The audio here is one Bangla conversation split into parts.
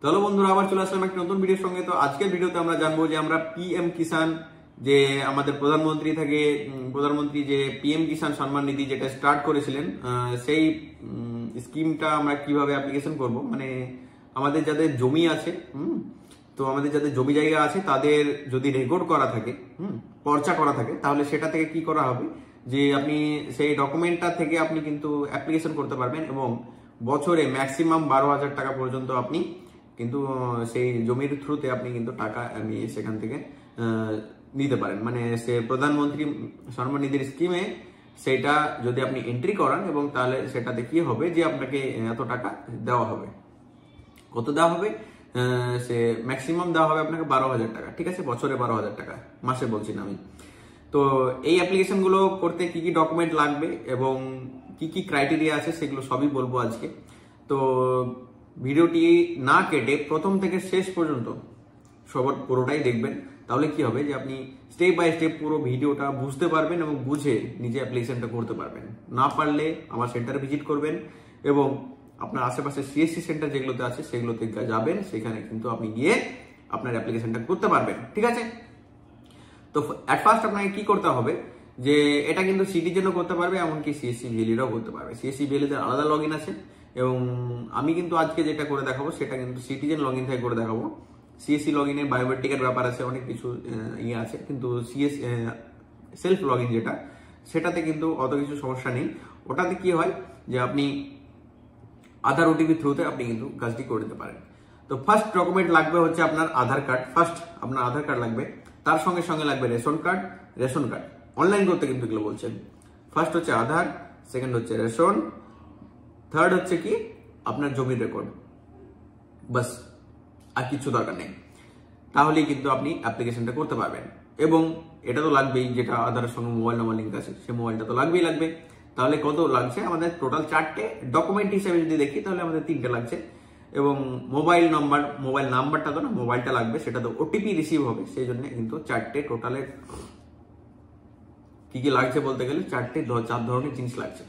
চলো বন্ধুরা, আবার চলে আসলাম একটা নতুন ভিডিওর সঙ্গে। তো আজকের ভিডিওতে আমরা জানবো যে আমরা পিএম কিষান, যে আমাদের প্রধানমন্ত্রী যে পিএম কিষান সম্মান নিধি যেটা স্টার্ট করেছিলেন, সেই স্কিমটা আমরা কিভাবে অ্যাপ্লিকেশন করব। মানে আমাদের যাদের জমি আছে, তো আমাদের যাদের জমি জায়গা আছে তাদের যদি রেকর্ড করা থাকে, পর্চা করা থাকে, তাহলে সেটা থেকে কি করা হবে যে আপনি সেই ডকুমেন্টটা থেকে আপনি কিন্তু অ্যাপ্লিকেশন করতে পারবেন এবং বছরে ম্যাক্সিমাম 12,000 টাকা পর্যন্ত আপনি কিন্তু সেই জমির থ্রুতে আপনি কিন্তু টাকা সেখান থেকে নিতে পারেন। মানে সে প্রধানমন্ত্রী সম্মান নিধির স্কিমে সেটা যদি আপনি এন্ট্রি করান এবং তাহলে সেটাতে কি হবে যে আপনাকে এত টাকা দেওয়া হবে। কত দেওয়া হবে? সে ম্যাক্সিমাম দেওয়া হবে আপনাকে 12,000 টাকা। ঠিক আছে, বছরে 12,000 টাকা, মাসে বলছি না আমি। তো এই অ্যাপ্লিকেশন গুলো করতে কি কি ডকুমেন্ট লাগবে এবং কি কি ক্রাইটেরিয়া আছে সেগুলো সবই বলবো আজকে। তো ভিডিওটি না কেটে প্রথম থেকে শেষ পর্যন্ত সবার পুরোটাই দেখবেন, তাহলে কি হবে যে আপনি স্টেপ বাই স্টেপ পুরো ভিডিওটা বুঝতে পারবেন এবং বুঝে নিজে অ্যাপ্লিকেশনটা করতে পারবেন। না পারলে আমার সেন্টারে ভিজিট করবেন এবং আপনার আশেপাশে সিএসসি সেন্টার যেগুলোতে আছে সেগুলোতে যাবেন, সেখানে কিন্তু আপনি গিয়ে আপনার অ্যাপ্লিকেশনটা করতে পারবেন। ঠিক আছে, তো অ্যাট ফার্স্ট আপনাকে কি করতে হবে যে এটা কিন্তু সিটিজেনও করতে পারবে, এমনকি সিএসসি ভিএলিরাও করতে পারবে। সিএসসি ভিএলিদের আলাদা লগ ইন আছে এবং আমি কিন্তু আজকে যেটা করে দেখাবো সেটা কিন্তু সিটিজেন লগ ইন থেকে করে দেখাবো। সিএসসি লগ ইনে বায়োমেট্রিকের ব্যাপার আছে, অনেক কিছু ইয়ে আছে, কিন্তু সেলফ লগ ইন যেটা, সেটাতে কিন্তু অত কিছু সমস্যা নেই। ওটাতে কি হয় যে আপনি আধার ওটিপি থ্রুতে আপনি কিন্তু কাজটি করে দিতে পারেন। তো ফার্স্ট ডকুমেন্ট লাগবে হচ্ছে আপনার আধার কার্ড। ফার্স্ট আপনার আধার কার্ড লাগবে, তার সঙ্গে সঙ্গে লাগবে রেশন কার্ড। অনলাইন করতে কিন্তু এগুলো বলছেন। ফার্স্ট হচ্ছে আধার, সেকেন্ড হচ্ছে রেশন, থার্ড হচ্ছে কি আপনার জমির রেকর্ড। বাস, আর কিছু দরকার নেই, তাহলেই কিন্তু আপনি অ্যাপ্লিকেশনটা করতে পারবেন। এবং এটা তো লাগবেই, যেটা আধারের সঙ্গে মোবাইল নাম্বার লিঙ্ক আছে, সে মোবাইলটা তো লাগবে। তাহলে কত লাগছে? আমাদের টোটাল 4টে ডকুমেন্ট হিসেবে যদি দেখি তাহলে আমাদের 3টে লাগছে। এবং মোবাইল নাম্বারটা তো না, মোবাইলটা লাগবে, সেটা তো ওটিপি রিসিভ হবে, সেই জন্য কিন্তু 4টে টোটালে কি কি লাগছে বলতে গেলে 4 ধরনের জিনিস লাগছে,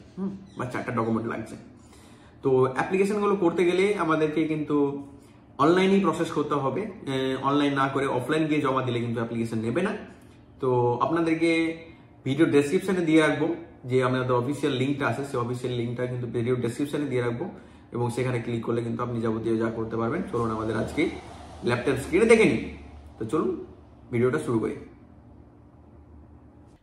বা 4টা ডকুমেন্ট লাগছে। তো অ্যাপ্লিকেশন গুলো করতে গেলে আমাদেরকে কিন্তু অনলাইনেই প্রসেস করতে হবে। অনলাইন না করে অফলাইন গিয়ে জমা দিলে কিন্তু অ্যাপ্লিকেশন নেবে না। তো আপনাদেরকে ভিডিও ডেসক্রিপশনে দিয়ে রাখবো, যে আমাদের অফিসিয়াল লিঙ্কটা আছে, সেই অফিসিয়াল লিঙ্কটা কিন্তু ভিডিও ডেসক্রিপশনে দিয়ে রাখবো এবং সেখানে ক্লিক করলে কিন্তু আপনি যাবতীয় যা করতে পারবেন। চলুন আমাদের আজকে ল্যাপটপ স্ক্রিনে দেখে নিই। তো চলুন ভিডিওটা শুরু করি।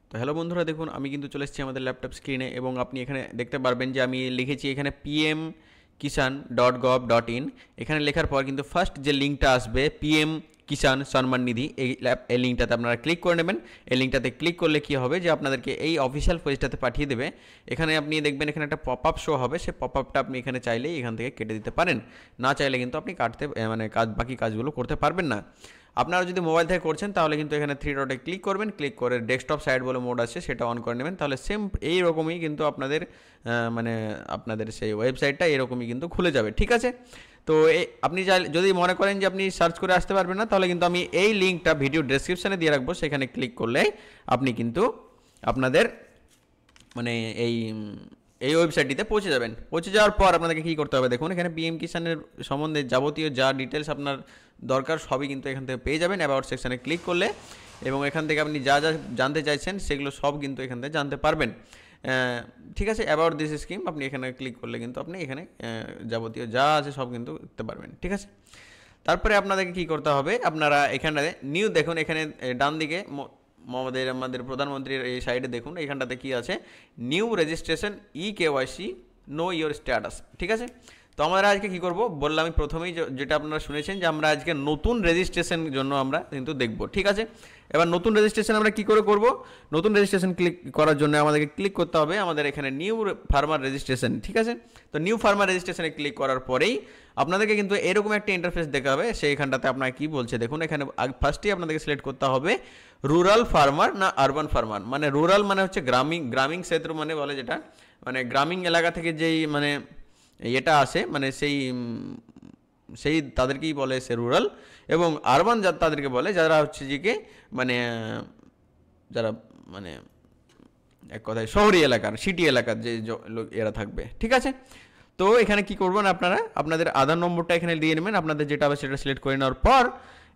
তো হ্যালো বন্ধুরা, দেখুন আমি কিন্তু চলে এসেছি আমাদের ল্যাপটপ স্ক্রিনে এবং আপনি এখানে দেখতে পারবেন যে আমি লিখেছি এখানে pmkisan.gov.in। এখানে লেখার পর কিন্তু ফার্স্ট যে লিঙ্কটা আসবে পিএম কিষান সম্মান নিধি, এই লিঙ্কটাতে আপনারা ক্লিক করে নেবেন। এই লিঙ্কটাতে ক্লিক করলে কি হবে যে আপনাদেরকে এই অফিসিয়াল পেজটাতে পাঠিয়ে দেবে। এখানে আপনি দেখবেন এখানে একটা পপ আপ শো হবে, সেই পপ আপটা আপনি এখানে চাইলেই এখান থেকে কেটে দিতে পারেন, না চাইলে কিন্তু আপনি বাকি কাজগুলো করতে পারবেন না। আপনারা যদি মোবাইল থেকে করছেন তাহলে কিন্তু এখানে 3 ডটে ক্লিক করবেন, ক্লিক করে ডেস্কটপ সাইট বলে মোড আছে সেটা অন করে নেবেন, তাহলে সেম এইরকমই কিন্তু আপনাদের সেই ওয়েবসাইটটা এরকমই কিন্তু খুলে যাবে। ঠিক আছে, তো আপনি যদি মনে করেন যে আপনি সার্চ করে আসতে পারবেন না, তাহলে কিন্তু আমি এই লিঙ্কটা ভিডিও ডেসক্রিপশানে দিয়ে রাখবো, সেখানে ক্লিক করলে আপনি কিন্তু আপনাদের এই ওয়েবসাইটটিতে পৌঁছে যাবেন। পৌঁছে যাওয়ার পর আপনাদেরকে কী করতে হবে দেখুন, এখানে পিএম কিষানের সম্বন্ধে যাবতীয় যা ডিটেলস আপনার দরকার সবই কিন্তু এখান থেকে পেয়ে যাবেন অ্যাবাউট সেকশানে ক্লিক করলে, এবং এখান থেকে আপনি যা যা জানতে চাইছেন সেগুলো সব কিন্তু এখান থেকে জানতে পারবেন। ঠিক আছে, অ্যাবাউট দিস স্কিম আপনি এখানে ক্লিক করলে কিন্তু আপনি এখানে যাবতীয় যা আছে সব কিন্তু দেখতে পারবেন। ঠিক আছে, তারপরে আপনাদেরকে কী করতে হবে, আপনারা এখানে নিউ দেখুন, এখানে ডান দিকে আমাদের প্রধানমন্ত্রীর এই সাইডে দেখুন, এখানটাতে কি আছে, new registration eKYC know your status. ঠিক আছে, তো আমরা আজকে কি করব বললাম আমি প্রথমেই, যেটা আপনারা শুনেছেন যে আমরা আজকে নতুন রেজিস্ট্রেশন জন্য আমরা কিন্তু দেখব। ঠিক আছে, এবার নতুন রেজিস্ট্রেশন আমরা কি করে করব? নতুন রেজিস্ট্রেশন ক্লিক করার জন্য আমাদেরকে ক্লিক করতে হবে আমাদের এখানে নিউ ফার্মার রেজিস্ট্রেশন। ঠিক আছে, তো নিউ ফার্মার রেজিস্ট্রেশনে ক্লিক করার পরেই আপনাদেরকে কিন্তু এরকম একটা ইন্টারফেস দেখাবে। সেইখানটাতে আপনারা কি বলছে দেখুন, এখানে ফার্স্টেই আপনাদেরকে সিলেক্ট করতে হবে রুরাল ফার্মার না আরবান ফার্মার। মানে রুরাল মানে হচ্ছে গ্রামীণ ক্ষেত্র মানে বলে, যেটা মানে গ্রামীণ এলাকা থেকে যেই এটা আসে, মানে সেই তাদেরকেই বলে সে রুরাল, এবং আরবান তাদেরকে বলে যারা হচ্ছে যে যারা এক কথায় শহরি এলাকার, সিটি এলাকার যে এরা থাকবে। ঠিক আছে, তো তো এখানে কি করবেন আপনারা, আপনাদের আধার নম্বরটা এখানে দিয়ে নেবেন, আপনাদের যেটা হবে সেটা সিলেক্ট করে নেওয়ার পর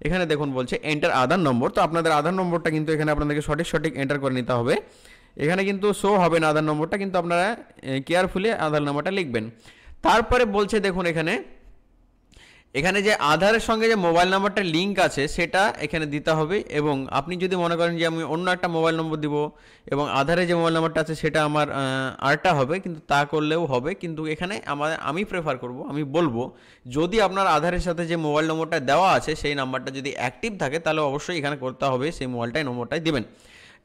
এখানে দেখুন বলছে এন্টার আধার নম্বর। তো আপনাদের আধার নম্বরটা কিন্তু এখানে আপনাদেরকে সঠিক এন্টার করে নিতে হবে। এখানে কিন্তু শো হবে না আধার নম্বরটা, কিন্তু আপনারা কেয়ারফুলি আধার নম্বরটা লিখবেন। তারপরে বলছে দেখুন এখানে যে আধারের সঙ্গে যে মোবাইল নাম্বারটা লিঙ্ক আছে সেটা এখানে দিতে হবে। এবং আপনি যদি মনে করেন যে আমি অন্য একটা মোবাইল নম্বর দিব এবং আধারে যে মোবাইল নাম্বারটা আছে সেটা আমার আরটা হবে, কিন্তু তা করলেও হবে। কিন্তু এখানে আমি প্রেফার করব, আমি বলবো যদি আপনার আধারের সাথে যে মোবাইল নম্বরটা দেওয়া আছে সেই নাম্বারটা যদি অ্যাক্টিভ থাকে তাহলে অবশ্যই এখানে করতে হবে সেই নম্বরটাই দিবেন।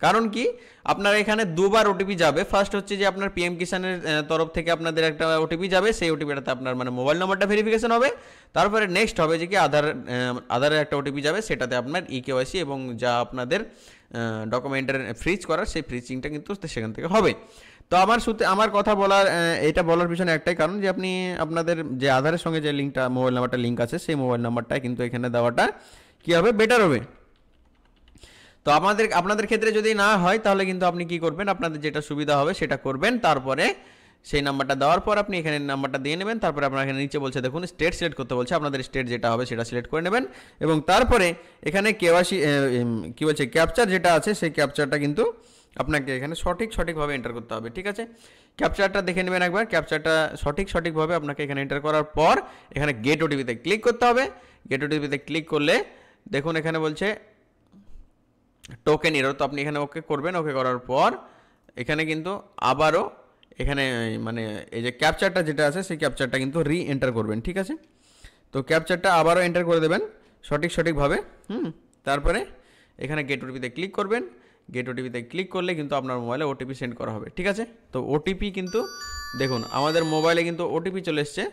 কারণ কি আপনার এখানে দুবার ওটিপি যাবে। ফার্স্ট হচ্ছে যে আপনার পিএম কিষানের তরফ থেকে আপনাদের একটা ওটিপি যাবে, সেই ওটিপিটাতে আপনার মানে মোবাইল নাম্বারটা ভেরিফিকেশন হবে। তারপরে নেক্সট হবে যে কি আধারের একটা ওটিপি যাবে, সেটাতে আপনার ইকেওয়াইসি এবং যা আপনাদের ডকুমেন্টের ফ্রিজ করার সেই ফ্রিজিংটা কিন্তু সেখান থেকে হবে। তো আমার কথা এটা বলার পিছনে একটাই কারণ যে আপনি আপনাদের যে আধারের সঙ্গে যে লিঙ্কটা মোবাইল নাম্বারটা লিঙ্ক আছে সেই মোবাইল নাম্বারটা কিন্তু এখানে দেওয়াটা কী হবে, বেটার হবে। তো আপনাদের ক্ষেত্রে যদি না হয় তাহলে কিন্তু আপনি কি করবেন, আপনাদের যেটা সুবিধা হবে সেটা করবেন। তারপরে সেই নাম্বারটা দেওয়ার পর আপনি এখানে নাম্বারটা দিয়ে নেবেন। তারপরে আপনার এখানে নিচে বলছে দেখুন স্টেট সিলেক্ট করতে বলছে, আপনাদের স্টেট যেটা হবে সেটা সিলেক্ট করে নেবেন। এবং তারপরে এখানে কেওয়াইসি কি বলছে ক্যাপচার যেটা আছে সেই ক্যাপচারটা কিন্তু আপনাকে এখানে সঠিকভাবে এন্টার করতে হবে। ঠিক আছে, ক্যাপচারটা দেখে নেবেন একবার। ক্যাপচারটা সঠিকভাবে আপনাকে এখানে এন্টার করার পর এখানে গেট ওটিপিতে ক্লিক করতে হবে। গেট ওটিপিতে ক্লিক করলে দেখুন এখানে বলছে টোকেন এরর, তো আপনি এখানে ওকে করবেন। ওকে করার পর এখানে কিন্তু আবারও এখানে মানে এই যে ক্যাপচারটা যেটা আছে সেই ক্যাপচারটা কিন্তু এন্টার করবেন। ঠিক আছে, তো ক্যাপচারটা আবারও এন্টার করে দেবেন সঠিকভাবে। তারপরে এখানে গেট ওটিপিতে ক্লিক করবেন। গেট ওটিপিতে ক্লিক করলে কিন্তু আপনার মোবাইলে ওটিপি সেন্ড করা হবে। ঠিক আছে, তো ওটিপি কিন্তু দেখুন আমাদের মোবাইলে কিন্তু ওটিপি চলে এসছে।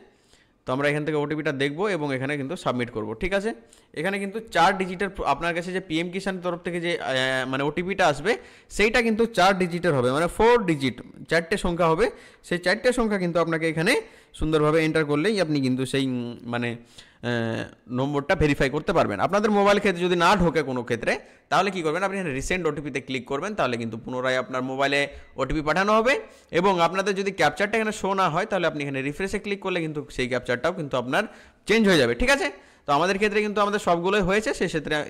তো আমরা এখান থেকে ওটিপিটা দেখব এবং এখানে কিন্তু সাবমিট করব। ঠিক আছে, এখানে কিন্তু 4 ডিজিটের আপনার কাছে যে পিএম কিষান তরফ থেকে যে মানে ওটিপিটা আসবে সেইটা কিন্তু 4 ডিজিটের হবে, মানে 4 ডিজিট 4টে সংখ্যা হবে। সেই 4টে সংখ্যা কিন্তু আপনাকে এখানে সুন্দরভাবে এন্টার করলেই আপনি কিন্তু সেই মানে নম্বরটা ভেরিফাই করতে পারবেন। আপনাদের মোবাইল ক্ষেত্রে যদি না ঢোকে কোনো ক্ষেত্রে তাহলে কি করবেন, আপনি এখানে রিসেন্ট ওটিপিতে ক্লিক করবেন, তাহলে কিন্তু পুনরায় আপনার মোবাইলে ওটিপি পাঠানো হবে। এবং আপনাদের যদি ক্যাপচারটা এখানে শো না হয় তাহলে আপনি এখানে রিফ্রেশে ক্লিক করলে কিন্তু সেই ক্যাপচারটাও কিন্তু আপনার চেঞ্জ হয়ে যাবে। ঠিক আছে, তো আমাদের ক্ষেত্রে কিন্তু আমাদের সবগুলোই হয়েছে।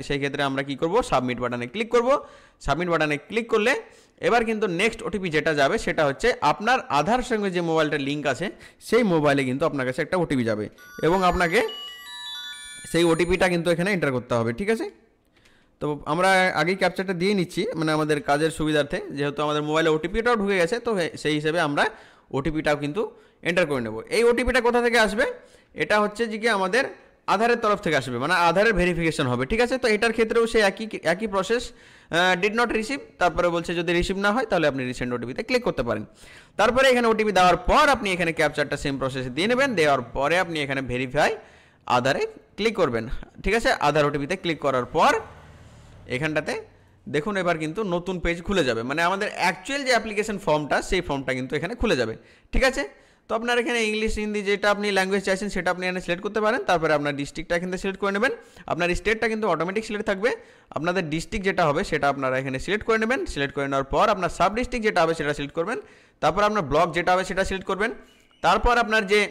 সেই ক্ষেত্রে আমরা কি করব, সাবমিট বাটনে ক্লিক করব। সাবমিট বাটনে ক্লিক করলে এবার কিন্তু নেক্সট ওটিপি যেটা যাবে সেটা হচ্ছে আপনার আধার সঙ্গে যে মোবাইলটা লিঙ্ক আছে সেই মোবাইলে কিন্তু আপনার কাছে একটা ওটিপি যাবে এবং আপনাকে সেই ওটিপিটা কিন্তু এখানে এন্টার করতে হবে। ঠিক আছে, তো আমরা আগেই ক্যাপচারটা দিয়ে নিচ্ছি মানে আমাদের কাজের সুবিধার্থে, যেহেতু আমাদের মোবাইলে ওটিপিটাও ঢুকে গেছে, তো সেই হিসেবে আমরা ওটিপিটাও কিন্তু এন্টার করে নেব। এই ওটিপিটা কোথা থেকে আসবে, এটা হচ্ছে যে কি আমাদের আধারের তরফ থেকে আসবে, মানে আধারের ভেরিফিকেশন হবে। ঠিক আছে, তো এটার ক্ষেত্রেও সেই একই প্রসেস, ডিড নট রিসিভ, তারপরে বলছে যদি রিসিভ না হয় তাহলে আপনি রিসেন্ট ওটিপিতে ক্লিক করতে পারেন। তারপরে এখানে ওটিপি দেওয়ার পর আপনি এখানে ক্যাপচারটা সেম প্রসেসে দিয়ে নেবেন। দেওয়ার পরে আপনি এখানে ভেরিফাই আধারে ক্লিক করবেন। ঠিক আছে, আধার ওটিপিতে ক্লিক করার পর এখানটাতে দেখুন এবার কিন্তু নতুন পেজ খুলে যাবে, মানে আমাদের অ্যাকচুয়াল যে অ্যাপ্লিকেশন ফর্মটা সেই ফর্মটা কিন্তু এখানে খুলে যাবে। ঠিক আছে, তো আপনার এখানে ইংলিশ হিন্দি যেটা আপনি ল্যাঙ্গুয়েজ চাইছেন সেটা আপনি এখানে সিলেক্ট করতে পারেন। তারপরে আপনার ডিস্ট্রিক্টটা এখানে সিলেক্ট করে নেবেন। আপনার স্টেটটা কিন্তু অটোমেটিক সিলেক্ট থাকবে। আপনাদের ডিস্ট্রিক্ট যেটা হবে সেটা আপনারা এখানে সিলেক্ট করে নেবেন। সিলেক্ট করে নেওয়ার পর আপনার সাব ডিস্ট্রিক্ট যেটা হবে সেটা সিলেক্ট করবেন। তারপর আপনার ব্লক যেটা হবে সেটা সিলেক্ট করবেন। তারপর আপনার যে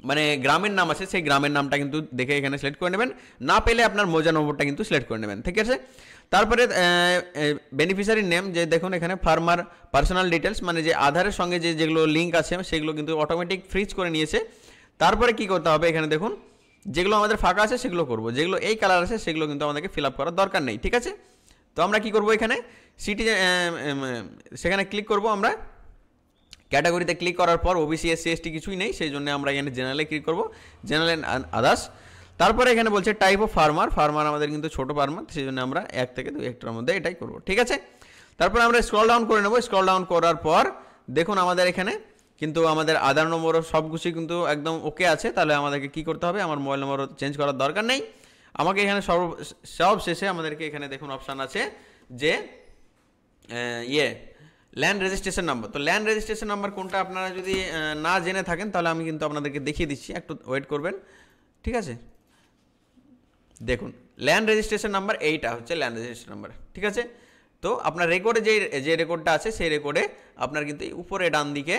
মানে গ্রামের নাম আছে সেই গ্রামের নামটা কিন্তু দেখে এখানে সিলেক্ট করে নেবেন। না পেলে আপনার মৌজা নম্বরটা কিন্তু সিলেক্ট করে নেবেন। ঠিক আছে, তারপরে বেনিফিশিয়ারি নেম যে দেখুন এখানে ফার্মার পার্সোনাল ডিটেলস, মানে যে আধারের সঙ্গে যেগুলো লিঙ্ক আছে সেগুলো কিন্তু অটোমেটিক ফ্রিজ করে নিয়েছে। তারপরে কি করতে হবে, এখানে দেখুন যেগুলো আমাদের ফাঁকা আছে সেগুলো করব, যেগুলো এই কালার আছে সেগুলো কিন্তু আমাদেরকে ফিল আপ করার দরকার নেই। ঠিক আছে, তো আমরা কি করব, এখানে সেখানে ক্লিক করব। আমরা ক্যাটাগরিতে ক্লিক করার পর ওবিসি এসসি এসটি কিছুই নেই, সেই জন্য আমরা এখানে জেনারেলে ক্লিক করব, জেনারেল অ্যান্ড আদার্স। তারপরে এখানে বলছে টাইপ অফ ফার্মার আমাদের কিন্তু ছোটো ফার্মার, সেই জন্য আমরা 1 থেকে 2 হেক্টরের মধ্যে এটাই করব। ঠিক আছে, তারপরে আমরা স্ক্রল ডাউন করে নেব। স্ক্রল ডাউন করার পর দেখুন আমাদের এখানে কিন্তু আমাদের আধার নম্বরও সব কিছুই কিন্তু একদম ওকে আছে। তাহলে আমাদেরকে কি করতে হবে, আমার মোবাইল নম্বরও চেঞ্জ করার দরকার নেই। আমাকে এখানে সব শেষে আমাদেরকে এখানে দেখুন অপশান আছে যে ল্যান্ড রেজিস্ট্রেশন নাম্বার। তো ল্যান্ড রেজিস্ট্রেশন নাম্বার কোনটা আপনারা যদি না জেনে থাকেন তাহলে আমি কিন্তু আপনাদেরকে দেখিয়ে দিচ্ছি, একটু ওয়েট করবেন। ঠিক আছে, দেখুন ল্যান্ড রেজিস্ট্রেশন নাম্বার এইটা হচ্ছে ল্যান্ড রেজিস্ট্রেশন নাম্বার। ঠিক আছে, তো আপনার রেকর্ডে যে রেকর্ডটা আছে সেই রেকর্ডে আপনার কিন্তু উপরে ডান দিকে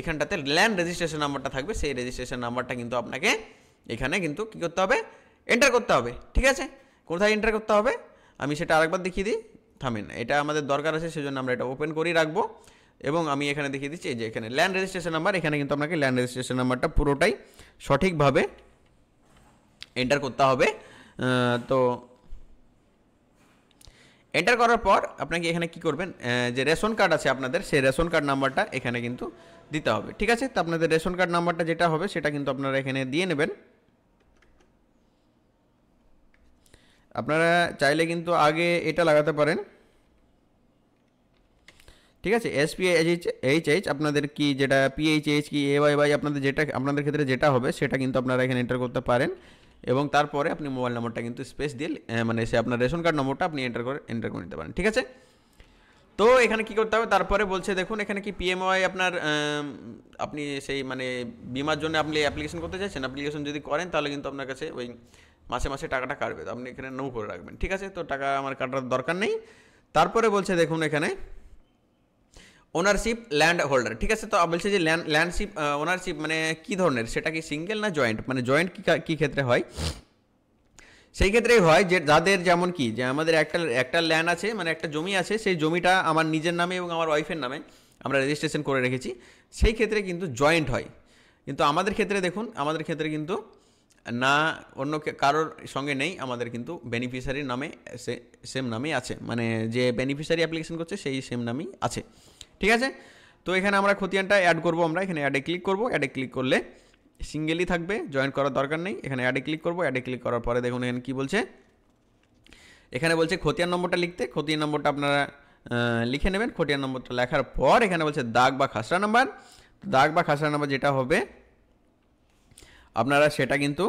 এখানটাতে ল্যান্ড রেজিস্ট্রেশন নাম্বারটা থাকবে, সেই রেজিস্ট্রেশন নাম্বারটা কিন্তু আপনাকে এখানে কিন্তু কী করতে হবে, এন্টার করতে হবে। ঠিক আছে, কোথায় এন্টার করতে হবে আমি সেটা আরেকবার দেখিয়ে দিই, থামেন, এটা আমাদের দরকার আছে, সেজন্য আমরা এটা ওপেন করেই রাখবো। এবং আমি এখানে দেখিয়ে দিচ্ছি যে এখানে ল্যান্ড রেজিস্ট্রেশন নাম্বার, এখানে কিন্তু আপনাকে ল্যান্ড রেজিস্ট্রেশন নাম্বারটা পুরোটাই সঠিকভাবে এন্টার করতে হবে। তো এন্টার করার পর আপনাকে এখানে কি করবেন, যে রেশন কার্ড আছে আপনাদের, সেই রেশন কার্ড নাম্বারটা এখানে কিন্তু দিতে হবে। ঠিক আছে, তো আপনাদের রেশন কার্ড নাম্বারটা যেটা হবে সেটা কিন্তু আপনারা এখানে দিয়ে নেবেন। আপনারা চাইলে কিন্তু আগে এটা লাগাতে পারেন। ঠিক আছে, SPHH আপনাদের কি যেটা PHH কি AYY আপনাদের যেটা আপনাদের ক্ষেত্রে যেটা হবে সেটা কিন্তু আপনারা এখানে এন্টার করতে পারেন। এবং তারপরে আপনি মোবাইল নম্বরটা কিন্তু স্পেস দিয়ে মানে সে আপনার রেশন কার্ড নম্বরটা আপনি এন্টার করে নিতে পারেন। ঠিক আছে, তো এখানে কি করতে হবে, তারপরে বলছে দেখুন এখানে কি PMY আপনার আপনি সেই মানে বিমার জন্য আপনি অ্যাপ্লিকেশন করতে চাইছেন, অ্যাপ্লিকেশন যদি করেন তাহলে কিন্তু আপনার কাছে ওই মাসে মাসে টাকাটা কাটবে, তো আপনি এখানে নো করে রাখবেন। ঠিক আছে, তো টাকা আমার কাটার দরকার নেই। তারপরে বলছে দেখুন এখানে ওনারশিপ ল্যান্ড হোল্ডার। ঠিক আছে, তো বলছে যে ল্যান্ডশিপ ওনারশিপ মানে কী ধরনের, সেটা কি সিঙ্গেল না জয়েন্ট, মানে জয়েন্ট কী ক্ষেত্রে হয়, সেই ক্ষেত্রেই হয় যে যাদের যেমন কি যে আমাদের একটা ল্যান্ড আছে, মানে একটা জমি আছে, সেই জমিটা আমার নিজের নামে এবং আমার ওয়াইফের নামে আমরা রেজিস্ট্রেশন করে রেখেছি, সেই ক্ষেত্রে কিন্তু জয়েন্ট হয়। কিন্তু আমাদের ক্ষেত্রে দেখুন, আমাদের ক্ষেত্রে কিন্তু না অন্য কারোর সঙ্গে নেই, আমাদের কিন্তু বেনিফিশিয়ারির নামে সেম নামেই আছে, মানে যে বেনিফিশিয়ারি অ্যাপ্লিকেশন করছে সেই সেম নামেই আছে। ঠিক আছে, তো এখানে আমরা খতিয়ানটা অ্যাড করবো, আমরা এখানে অ্যাডে ক্লিক করবো, অ্যাডে ক্লিক করলে সিঙ্গেলই থাকবে, জয়েন করার দরকার নেই। এখানে অ্যাডে ক্লিক করবো, অ্যাডে ক্লিক করার পরে দেখুন এখানে কী বলছে, এখানে বলছে খতিয়ান নম্বরটা লিখতে, খতিয়ান নম্বরটা আপনারা লিখে নেবেন। খতিয়ান নম্বরটা লেখার পর এখানে বলছে দাগ বা খাসড়া নাম্বার, দাগ বা খাসড়া নাম্বার যেটা হবে আপনারা সেটা কিন্তু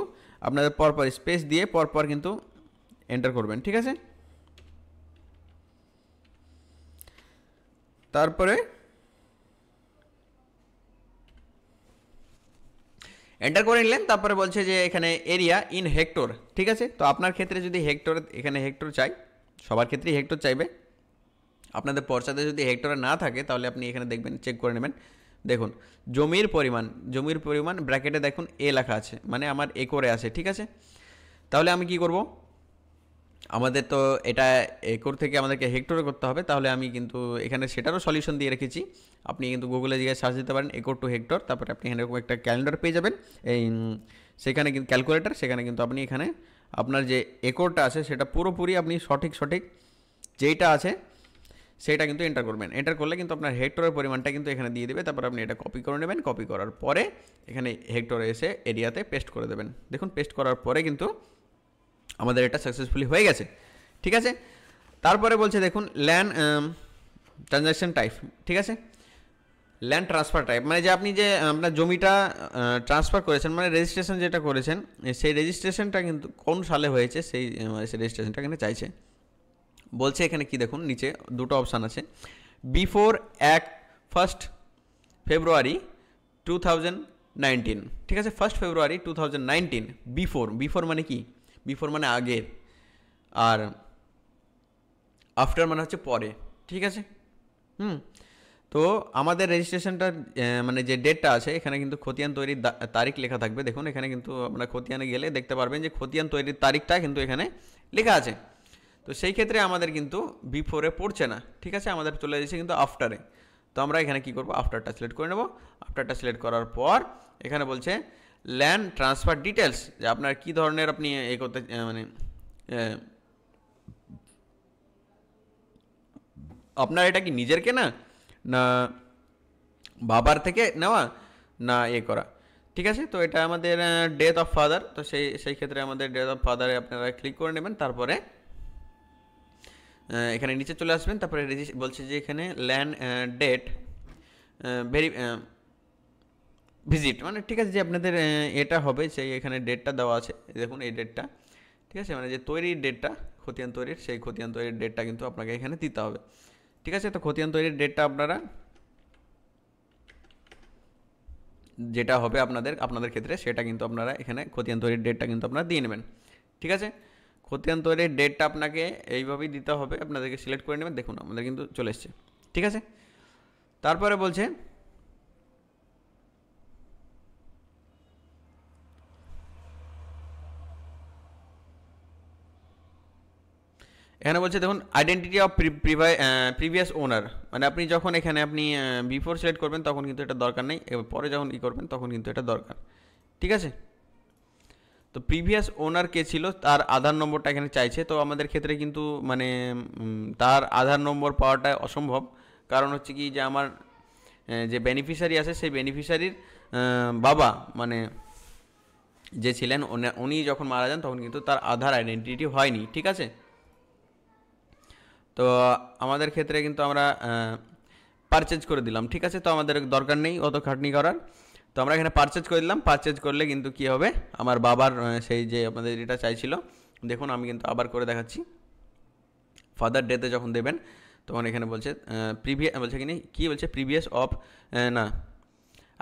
আপনাদের পরপর স্পেস দিয়ে পরপর কিন্তু এন্টার করবেন। ঠিক আছে, তারপরে এন্টার করে নিলেন। তারপরে বলছে যে এখানে এরিয়া ইন হেক্টর। ঠিক আছে, তো আপনার ক্ষেত্রে যদি হেক্টর, এখানে হেক্টর চাই, সবার ক্ষেত্রেই হেক্টর চাইবে, আপনাদের পর্চাতে যদি হেক্টরে না থাকে তাহলে আপনি এখানে দেখবেন, চেক করে নেবেন। দেখুন জমির পরিমাণ ব্র্যাকেটে দেখুন এ লেখা আছে, মানে আমার একরে আছে। ঠিক আছে, তাহলে আমি কি করব, আমাদের তো এটা একর থেকে আমাদেরকে হেক্টরে করতে হবে, তাহলে আমি কিন্তু এখানে সেটারও সলিউশন দিয়ে রেখেছি। আপনি কিন্তু গুগলে গিয়ে সার্চ দিতে পারেন একর টু হেক্টর, তারপরে আপনি এখানে এরকম একটা ক্যালেন্ডার পেয়ে যাবেন, এই সেখানে কিন্তু ক্যালকুলেটার, সেখানে কিন্তু আপনি এখানে আপনার যে একরটা আছে সেটা পুরোপুরি আপনি সঠিক যেইটা আছে সেটা কিন্তু এন্টার করবেন। এন্টার করলে কিন্তু আপনার হেক্টরের পরিমাণটা কিন্তু এখানে দিয়ে দেবে। তারপর আপনি এটা কপি করে নেবেন, কপি করার পরে এখানে হেক্টরে এসে এরিয়াতে পেস্ট করে দেবেন। দেখুন পেস্ট করার পরে কিন্তু আমাদের এটা সাকসেসফুলি হয়ে গেছে। ঠিক আছে, তারপরে বলছে দেখুন ল্যান্ড ট্রানজ্যাকশন টাইপ। ঠিক আছে, ল্যান্ড ট্রান্সফার টাইপ মানে যে আপনি যে আপনার জমিটা ট্রান্সফার করেছেন, মানে রেজিস্ট্রেশন যেটা করেছেন, সেই রেজিস্ট্রেশনটা কিন্তু কোন সালে হয়েছে সেই রেজিস্ট্রেশনটা এখানে চাইছে। বলছে এখানে কি দেখুন নিচে দুটো অপশান আছে, বিফোর 1 ফেব্রুয়ারি 2019। ঠিক আছে, 1 ফেব্রুয়ারি 2019 বিফোর মানে কি, বিফোর মানে আগের, আর আফটার মানে হচ্ছে পরে। ঠিক আছে, তো আমাদের রেজিস্ট্রেশনটার মানে যে ডেটটা আছে এখানে কিন্তু খতিয়ান তৈরির তারিখ লেখা থাকবে। দেখুন এখানে কিন্তু আমরা খতিয়ানে গেলে দেখতে পারবেন যে খতিয়ান তৈরির তারিখটা কিন্তু এখানে লেখা আছে। তো সেই ক্ষেত্রে আমাদের কিন্তু বিফোরে পড়ছে না। ঠিক আছে, আমাদের চলে যাচ্ছে কিন্তু আফটারে। তো আমরা এখানে কি করব, আফটারটা সিলেক্ট করে নেব। আফটারটা সিলেক্ট করার পর এখানে বলছে ল্যান্ড ট্রান্সফার ডিটেলস, যে আপনার কী ধরনের আপনি করতে মানে আপনার এটা কি নিজের কেনা না বাবার থেকে নেওয়া না করা। ঠিক আছে, তো এটা আমাদের ডেথ অফ ফাদার, তো সেই ক্ষেত্রে আমাদের ডেথ অফ ফাদারে আপনারা ক্লিক করে নেবেন। তারপরে এখানে নিচে চলে আসবেন, তারপরে বলছে যে এখানে ল্যান্ড ডেট ভিজিট, মানে ঠিক আছে যে আপনাদের এটা হবে সেই এখানে ডেটটা দেওয়া আছে, দেখুন এই ডেটটা। ঠিক আছে, মানে যে তৈরির ডেটটা খতিয়ান তৈরির, সেই খতিয়ান তৈরির ডেটটা কিন্তু আপনাকে এখানে দিতে হবে। ঠিক আছে, তো খতিয়ান তৈরির ডেটটা আপনারা যেটা হবে আপনাদের ক্ষেত্রে সেটা কিন্তু আপনারা এখানে খতিয়ান তৈরির ডেটটা কিন্তু আপনারা দিয়ে নেবেন। ঠিক আছে, খতিয়ান তৈরির ডেটটা আপনাকে এইভাবেই দিতে হবে, আপনাদেরকে সিলেক্ট করে নেবেন। দেখুন আমাদের কিন্তু চলে এসছে। ঠিক আছে, তারপরে বলছে এখানে বলছে দেখুন আইডেন্টিটি অফ প্রিভিয়াস ওনার, মানে আপনি যখন এখানে আপনি বিফোর সিলেক্ট করবেন তখন কিন্তু এটা দরকার নেই, এবার পরে যখন করবেন তখন কিন্তু এটা দরকার। ঠিক আছে, তো প্রিভিয়াস ওনার কে ছিল তার আধার নম্বরটা এখানে চাইছে। তো আমাদের ক্ষেত্রে কিন্তু মানে তার আধার নম্বর পাওয়াটা অসম্ভব, কারণ হচ্ছে কি যে আমার যে বেনিফিশিয়ারি আছে সেই বেনিফিশিয়ারির বাবা মানে যে ছিলেন উনি যখন মারা যান তখন কিন্তু তার আধার আইডেন্টিটি হয়নি। ঠিক আছে, তো আমাদের ক্ষেত্রে কিন্তু আমরা পারচেজ করে দিলাম। ঠিক আছে, তো আমাদের দরকার নেই অত খাটনি করার, তো আমরা এখানে পারচেজ করে দিলাম। পারচেজ করলে কিন্তু কি হবে, আমার বাবার সেই যে আপনাদের এটা চাইছিল, দেখুন আমি কিন্তু আবার করে দেখাচ্ছি। ফাদার ডেতে যখন দেবেন তখন এখানে বলছে বলছে কি বলছে প্রিভিয়াস অফ না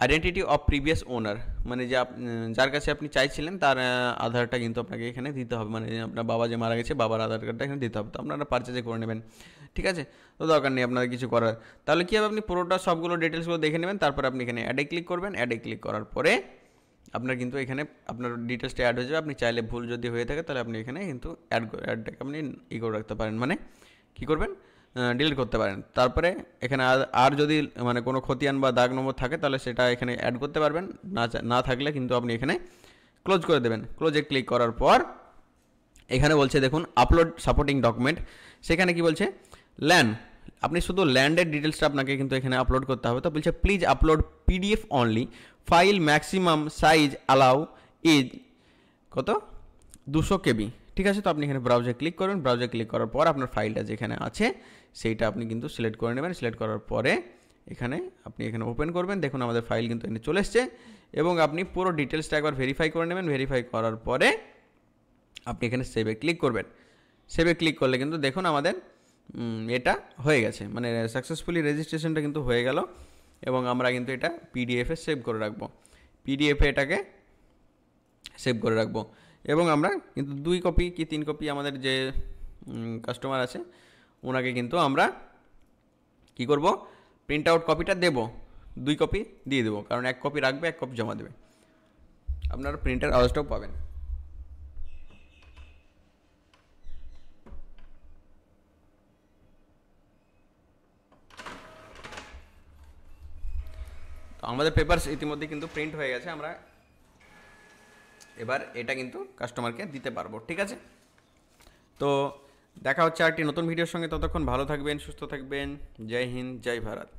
আইডেন্টিটি অফ প্রিভিয়াস ওনার, মানে যে যার কাছে আপনি চাইছিলেন তার আধারটা কিন্তু আপনাকে এখানে দিতে হবে, মানে আপনার বাবা যে মারা গেছে বাবার আধার কার্ডটা এখানে দিতে হবে। তো আপনারা পারচেজে করে নেবেন। ঠিক আছে, তো দরকার নেই আপনাদের কিছু করার। তাহলে কী হবে, আপনি পুরোটা সবগুলো ডিটেলসগুলো দেখে নেবেন, তারপর আপনি এখানে অ্যাডে ক্লিক করবেন। অ্যাডে ক্লিক করার পরে আপনার কিন্তু এখানে আপনার ডিটেলসটা অ্যাড হয়ে যাবে। আপনি চাইলে ভুল যদি হয়ে থাকে তাহলে আপনি এখানে কিন্তু অ্যাডটাকে আপনি করে রাখতে পারেন, মানে কী করবেন, ডিলিট করতে পারেন। তারপরে এখানে আর যদি মানে কোনো খতিয়ান বা দাগ নম্বর থাকে তাহলে সেটা এখানে অ্যাড করতে পারবেন, না থাকলে কিন্তু আপনি এখানে ক্লোজ করে দেবেন। ক্লোজে ক্লিক করার পর এখানে বলছে দেখুন আপলোড সাপোর্টিং ডকুমেন্ট, সেখানে কি বলছে ল্যান্ড, আপনি শুধু ল্যান্ডের ডিটেলসটা আপনাকে কিন্তু এখানে আপলোড করতে হবে। তো বলছে please upload PDF only, file maximum size allow is কত 200 KB। ঠিক আছে, তো আপনি এখানে ব্রাউজার ক্লিক করবেন। ব্রাউজার ক্লিক করার পর আপনার ফাইলটা যেখানে আছে সেইটা আপনি কিন্তু সিলেক্ট করে নেবেন। সিলেক্ট করার পরে এখানে আপনি এখানে ওপেন করবেন। দেখুন আমাদের ফাইল কিন্তু এখানে চলে এসছে, এবং আপনি পুরো ডিটেলসটা একবার ভেরিফাই করে নেবেন। ভেরিফাই করার পরে আপনি এখানে সেভে ক্লিক করবেন। সেভে ক্লিক করলে কিন্তু দেখুন আমাদের এটা হয়ে গেছে, মানে সাকসেসফুলি রেজিস্ট্রেশনটা কিন্তু হয়ে গেল, এবং আমরা কিন্তু এটা পিডিএফে সেভ করে রাখবো। পিডিএফে এটাকে সেভ করে রাখবো, এবং আমরা কিন্তু 2 কপি কি 3 কপি আমাদের যে কাস্টমার আছে ওনাকে কিন্তু আমরা কি করব, প্রিন্ট আউট কপিটা দেব, 2 কপি দিয়ে দেবো, কারণ 1 কপি রাখবে 1 কপি জমা দেবে। আপনারা প্রিন্টার আওয়াজটাও পাবেন। তো আমাদের পেপারস ইতিমধ্যে কিন্তু প্রিন্ট হয়ে গেছে, আমরা এবার এটা কিন্তু কাস্টমারকে দিতে পারবো। ঠিক আছে, তো দেখা হচ্ছে আরেকটি নতুন ভিডিওর সঙ্গে। ততক্ষণ ভালো থাকবেন, সুস্থ থাকবেন। জয় হিন্দ, জয় ভারত।